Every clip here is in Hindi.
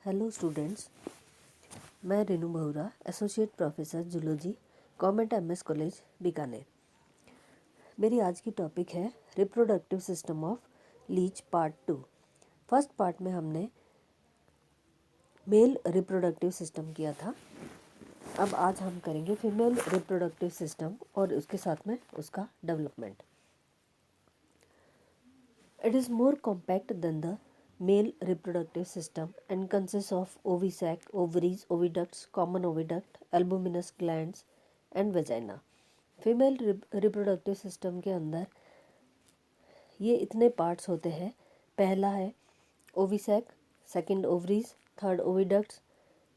हेलो स्टूडेंट्स, मैं Renu Bahura, associate professor zoology, government MS college Bikaner. मेरी आज की टॉपिक है reproductive system of leech part 2। First part में हमने मेल रिप्रोडक्टिव सिस्टम किया था। अब आज हम करेंगे फीमेल रिप्रोडक्टिव सिस्टम और उसके साथ में उसका development. It is more compact than the male reproductive system and consists of ovisac, ovaries, oviducts, common oviduct, albuminous glands and vagina. Female reproductive system के अंदर ये इतने पार्ट्स होते हैं। पहला है ovisac, second ovaries, third oviducts,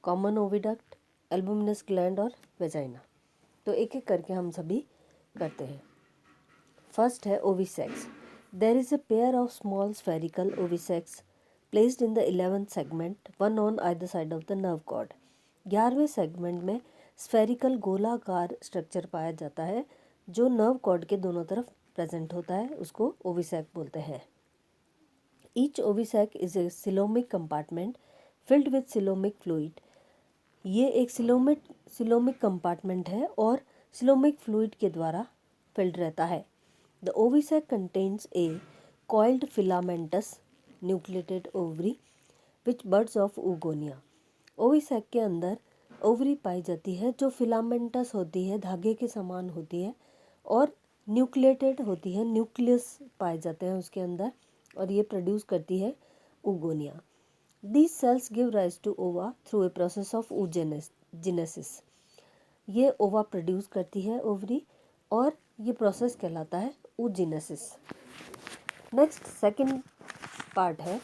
common oviduct, albuminous gland और वेजाइना। तो एक एक करके हम सभी करते हैं। फर्स्ट है ओविसेक्स। There is a pair of small spherical ovisacs placed in the 11th segment, one on either side of the nerve cord. 11वें सेगमेंट में स्फेरिकल गोलाकार स्ट्रक्चर पाया जाता है जो नर्व कॉर्ड के दोनों तरफ प्रेजेंट होता है, उसको ओविसैक बोलते हैं। Each ovisac is a coelomic compartment filled with coelomic fluid. ये एक coelomic कंपार्टमेंट है और coelomic fluid के द्वारा फिल्ड रहता है। The ovisac contains a coiled filamentous nucleated ovary which buds of oogonia. ओविसैक के अंदर ओवरी पाई जाती है जो फिलामेंटस होती है, धागे के समान होती है और न्यूक्लिएटेड होती है, न्यूक्लियस पाए जाते हैं उसके अंदर और ये प्रोड्यूस करती है oogonia. These cells give rise to ova through a process of oogenesis. ये ओवा प्रोड्यूस करती है ओवरी और ये प्रोसेस कहलाता है oogenesis. नेक्स्ट सेकंड पार्ट है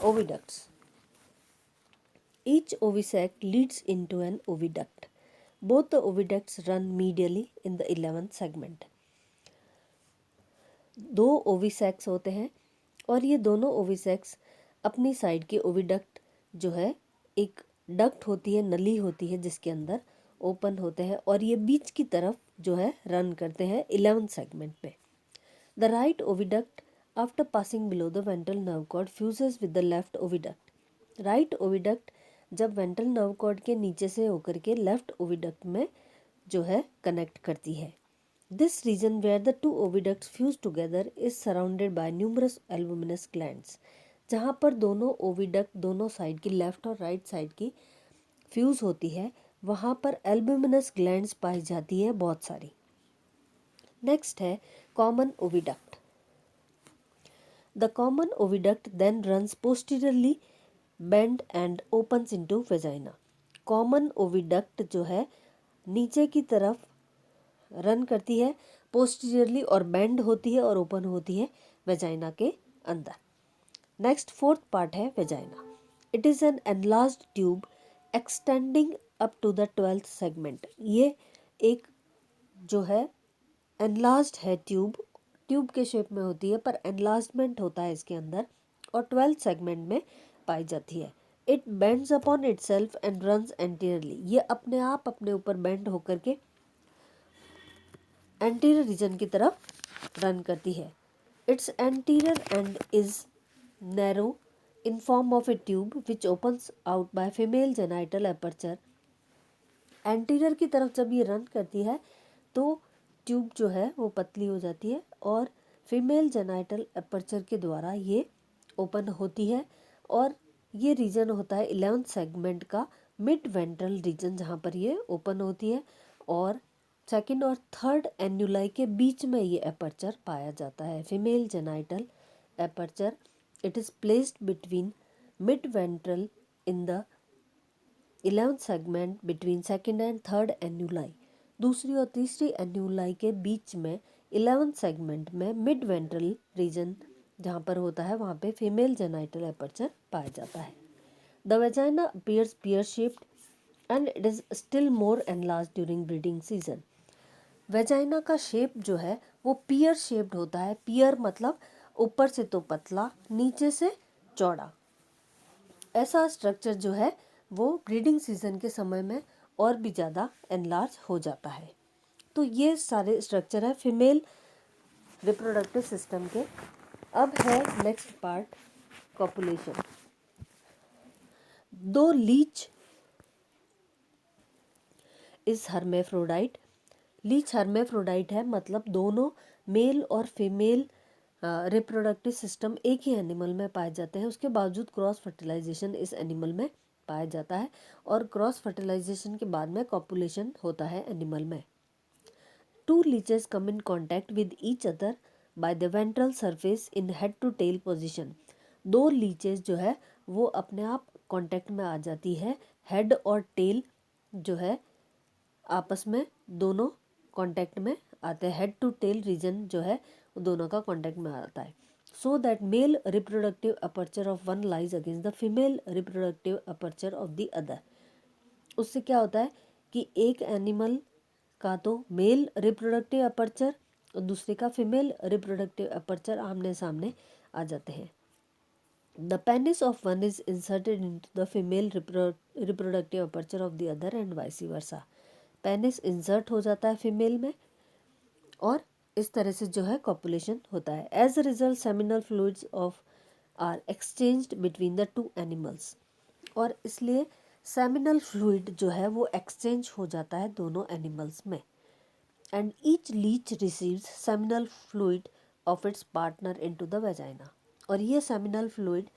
oviducts. Each ovisac leads into an oviduct. Both the oviducts run medially in the 11th segment. दो ओविसैक्स होते हैं और ये दोनों ओविसैक्स अपनी साइड के ओविडक्ट जो है, एक डक्ट होती है, नली होती है जिसके अंदर ओपन होते हैं और ये बीच की तरफ जो है रन करते हैं 11th सेगमेंट पे. The right oviduct after passing below the ventral nerve cord fuses with the left oviduct. Right oviduct जब वेंट्रल नर्व कॉर्ड के नीचे से होकर के लेफ्ट ओविडक्ट में जो है कनेक्ट करती है. This region where the two oviducts fuse together is surrounded by numerous albuminous glands. जहाँ पर दोनों ओविडक्ट दोनों साइड की लेफ्ट और राइट साइड की फ्यूज होती है, वहाँ पर एल्ब्यूमिनस ग्लैंड्स पाई जाती है बहुत सारी. नेक्स्ट है common oviduct. The common oviduct then runs posteriorly bend and opens into vagina. Common oviduct जो है नीचे की तरफ रन करती है, posteriorly और bend होती है और open होती है वेजाइना के अंदर. नेक्स्ट फोर्थ पार्ट है vagina. It is an enlarged tube extending up to the 12th segment. ये एक जो है एनलार्ज्ड है ट्यूब के शेप में होती है पर एनलार्जमेंट होता है इसके अंदर और 12th सेगमेंट में पाई जाती है. It bends upon itself and runs anteriorly. ये अपने आप अपने ऊपर बेंड होकर के एंटीरियर रीजन की तरफ रन करती है. It's anterior and is narrow in form of A tube which opens out by female genital aperture. Anterior की तरफ जब ये रन करती है तो ट्यूब जो है वो पतली हो जाती है और फीमेल जेनाइटल एपर्चर के द्वारा ये ओपन होती है और ये रीजन होता है 11th सेगमेंट का मिड वेंट्रल रीजन जहाँ पर ये ओपन होती है और सेकंड और थर्ड एन्यूलाई के बीच में ये एपर्चर पाया जाता है. Female genital aperture it is placed between mid ventral in the 11th segment between second and third annuli. दूसरी और तीसरी एन्यूलाई के बीच में 11th सेगमेंट में मिड वेंट्रल रीजन जहाँ पर होता है वहाँ पे फीमेल जेनाइटल एपर्चर पाया जाता है. The vagina appears pear shaped and it is still more enlarge during breeding season. Vagina का शेप जो है वो पियर शेप्ड होता है. पियर मतलब ऊपर से तो पतला, नीचे से चौड़ा. ऐसा स्ट्रक्चर जो है वो ब्रीडिंग सीजन के समय में और भी ज़्यादा एनलार्ज हो जाता है. तो ये सारे स्ट्रक्चर है फीमेल रिप्रोडक्टिव सिस्टम के. अब है नेक्स्ट पार्ट कॉपुलेशन. दो leech is hermaphrodite, leech hermaphrodite है, मतलब दोनों मेल और फीमेल रिप्रोडक्टिव सिस्टम एक ही एनिमल में पाए जाते हैं, उसके बावजूद क्रॉस फर्टिलाइजेशन इस एनिमल में पाया जाता है और क्रॉस फर्टिलाइजेशन के बाद में कॉपुलेशन होता है एनिमल में। Two leeches come in contact with each other by the ventral surface in head to tail position. दो लीचेस जो है वो अपने आप कॉन्टैक्ट में आ जाती है, हेड और टेल जो है आपस में दोनों कांटेक्ट में आते हैं, हेड टू टेल रीजन जो है वो दोनों का कांटेक्ट में आता है। So that male reproductive aperture of one lies against the female reproductive aperture of the other. उससे क्या होता है कि एक एनिमल का तो मेल रिप्रोडक्टिव अपर्चर और दूसरे का फीमेल रिप्रोडक्टिव अपर्चर आमने सामने आ जाते हैं। The penis of one is inserted into the female reproductive aperture of the other and vice versa. Penis insert हो जाता है फीमेल में और इस तरह से जो है कॉपुलेशन होता है। As a result seminal fluids of are exchanged between the two animals, और इसलिए सेमिनल फ्लूइड जो है वो एक्सचेंज हो जाता है दोनों एनिमल्स में। And each leech receives seminal fluid of its partner into the vagina, और ये सेमिनल फ्लूइड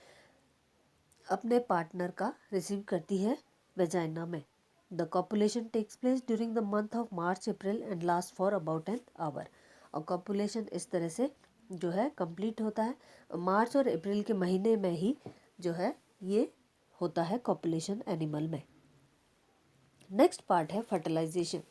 अपने पार्टनर का रिसीव करती है वेजाइना में। The copulation takes place during the month of March April and last for about an hour, और कॉपुलेशन इस तरह से जो है कंप्लीट होता है। मार्च और अप्रैल के महीने में ही जो है ये होता है कॉपुलेशन एनिमल में। नेक्स्ट पार्ट है फर्टिलाइजेशन।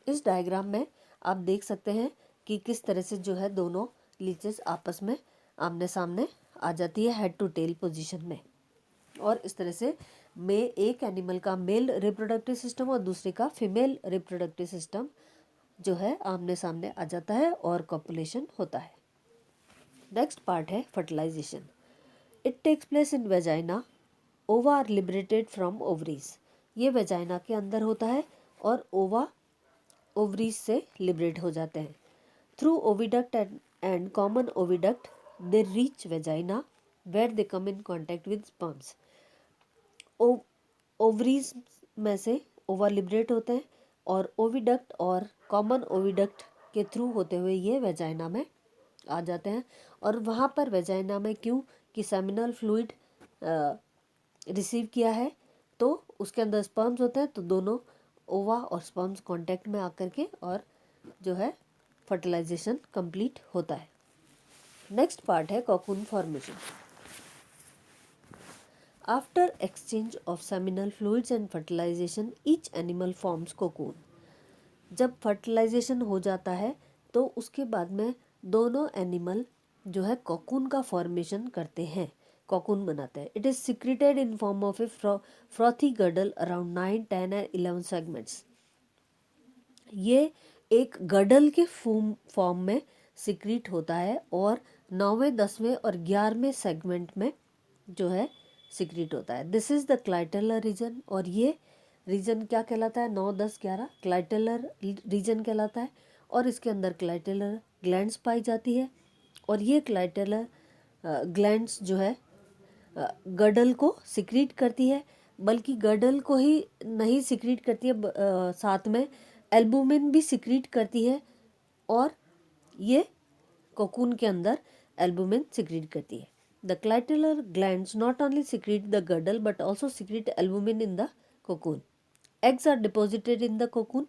इस डायग्राम में आप देख सकते हैं कि किस तरह से जो है दोनों लीचेस आपस में आमने सामने आ जाती है हेड टू टेल पोजीशन में, और इस तरह से एक एनिमल का मेल रिप्रोडक्टिव सिस्टम और दूसरे का फीमेल रिप्रोडक्टिव सिस्टम जो है आमने सामने आ जाता है और कॉपुलेशन होता है। नेक्स्ट पार्ट है fertilization. It takes place in vagina, ova are liberated from ovaries. ये वेजाइना के अंदर होता है और ओवा ओवरीज से लिबरेट हो जाते हैं। Through oviduct and common oviduct they reach vagina where they come in contact with sperms. Ovaries में से ओवा लिबरेट होते हैं और ओविडक्ट और कॉमन ओविडक्ट के थ्रू होते हुए ये वेजाइना में आ जाते हैं। और वहाँ पर वेजाइना में क्यों कि सेमिनल फ्लूइड रिसीव किया है तो उसके अंदर स्पर्म्स होते हैं, तो दोनों ओवा और स्पर्म्स कांटेक्ट में आकर के और जो है फर्टिलाइजेशन कंप्लीट होता है। नेक्स्ट पार्ट है cocoon formation. After exchange of seminal fluids and fertilization each animal forms cocoon. जब फर्टिलाइजेशन हो जाता है तो उसके बाद में दोनों एनिमल जो है कोकून का फॉर्मेशन करते हैं, कोकून बनाते हैं। It is secreted in form of A frothy गडल around 9, 10 and 11 segments. ये एक गडल के फॉर्म में सिक्रीट होता है और 9वें, 10वें और 11वें सेगमेंट में जो है सिक्रीट होता है। This is the clitellar region, और ये रीजन क्या कहलाता है? 9, 10, 11 क्लाइटेलर रीजन कहलाता है, और इसके अंदर क्लाइटेलर ग्लैंड्स पाई जाती है। और ये क्लाइटेलर ग्लैंड्स जो है गडल को सिक्रीट करती है, बल्कि गडल को ही नहीं सिक्रीट करती है, साथ में एल्बुमिन भी सिक्रीट करती है, और ये कोकून के अंदर एल्बुमिन सिक्रीट करती है। The clitellar glands not only secrete the girdle but also secrete albumin in the cocoon. Eggs are deposited in the cocoon.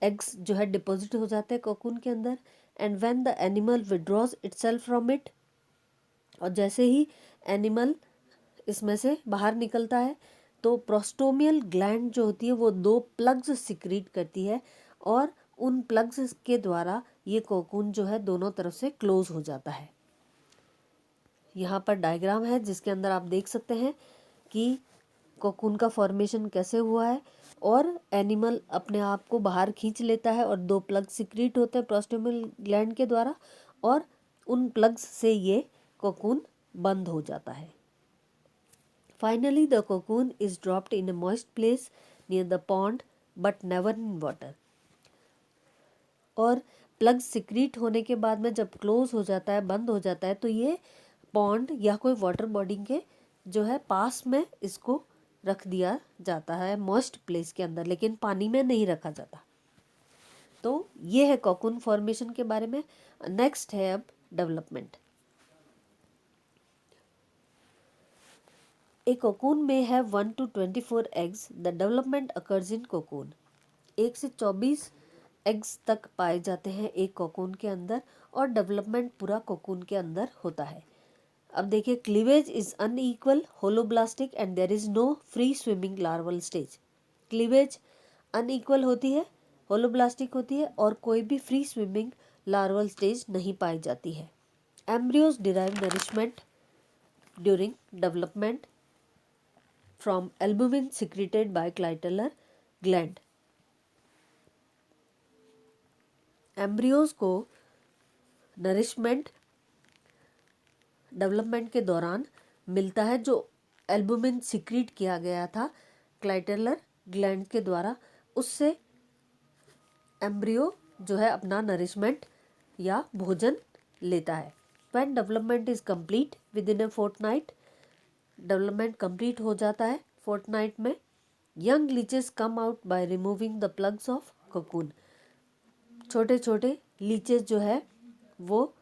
Eggs जो है डिपोजिट हो जाते हैं कोकून के अंदर। And when the animal withdraws itself from it, और जैसे ही एनिमल इसमें से बाहर निकलता है तो प्रोस्टोमियल ग्लैंड जो होती है वो 2 प्लग्स सिक्रीट करती है, और उन प्लग्स के द्वारा ये कोकून जो है दोनों तरफ से क्लोज हो जाता है। यहाँ पर डायग्राम है जिसके अंदर आप देख सकते हैं कि कोकून का फॉर्मेशन कैसे हुआ है, और एनिमल अपने आप को बाहर खींच लेता है और 2 प्लग सिक्रीट होते हैं प्रोस्टोमियल ग्लैंड के द्वारा, और उन प्लग्स से ये कोकून बंद हो जाता है। Finally, the cocoon is dropped in a moist place near the pond but never in water. और प्लग सिक्रीट होने के बाद में जब क्लोज हो जाता है, बंद हो जाता है, तो ये पॉन्ड या कोई वाटर बॉडी के जो है पास में इसको रख दिया जाता है मॉइस्ट प्लेस के अंदर, लेकिन पानी में नहीं रखा जाता। तो ये है कोकून फॉर्मेशन के बारे में। नेक्स्ट है अब डेवलपमेंट। ए कोकून में है 1 to 24 eggs. The development occurs in cocoon. 1 से 24 एग्स तक पाए जाते हैं एक कोकून के अंदर, और डेवलपमेंट पूरा कोकून के अंदर होता है। अब देखिए, cleavage is unequal, holoblastic and there is no free swimming larval stage. Cleavage unequal होती है, होलोब्लास्टिक होती है, और कोई भी फ्री स्विमिंग लार्वल स्टेज नहीं पाई जाती है। Embryos derive nourishment during development from albumin secreted by clitellar gland। Embryos को नरिशमेंट डेवलपमेंट के दौरान मिलता है, जो एल्बुमिन सिक्रीट किया गया था क्लाइटेलर ग्लैंड के द्वारा। उससे एम्ब्रियो जो है अपना नरिशमेंट या भोजन लेता है। When development is complete within a fortnight, development complete हो जाता है फोर्टनाइट में। Young leeches come out by removing the plugs of cocoon. छोटे छोटे लीचेस जो है वो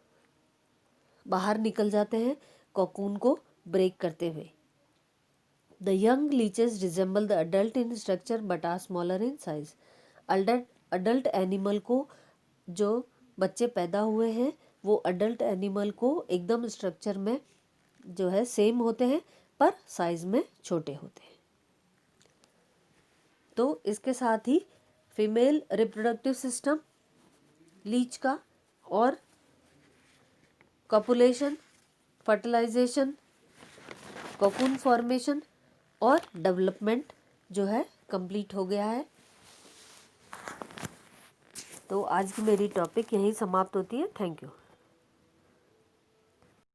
बाहर निकल जाते हैं कोकून को ब्रेक करते हुए। The young leeches resemble the adult in structure but are smaller in size. Adult animal को, जो बच्चे पैदा हुए हैं वो अडल्ट एनिमल को एकदम स्ट्रक्चर में जो है सेम होते हैं, पर साइज में छोटे होते हैं। तो इसके साथ ही फीमेल रिप्रोडक्टिव सिस्टम, लीच का, और कॉपुलेशन, फर्टिलाइजेशन, कोकून फॉर्मेशन और डेवलपमेंट जो है कंप्लीट हो गया है। तो आज की मेरी टॉपिक यहीं समाप्त होती है। Thank you.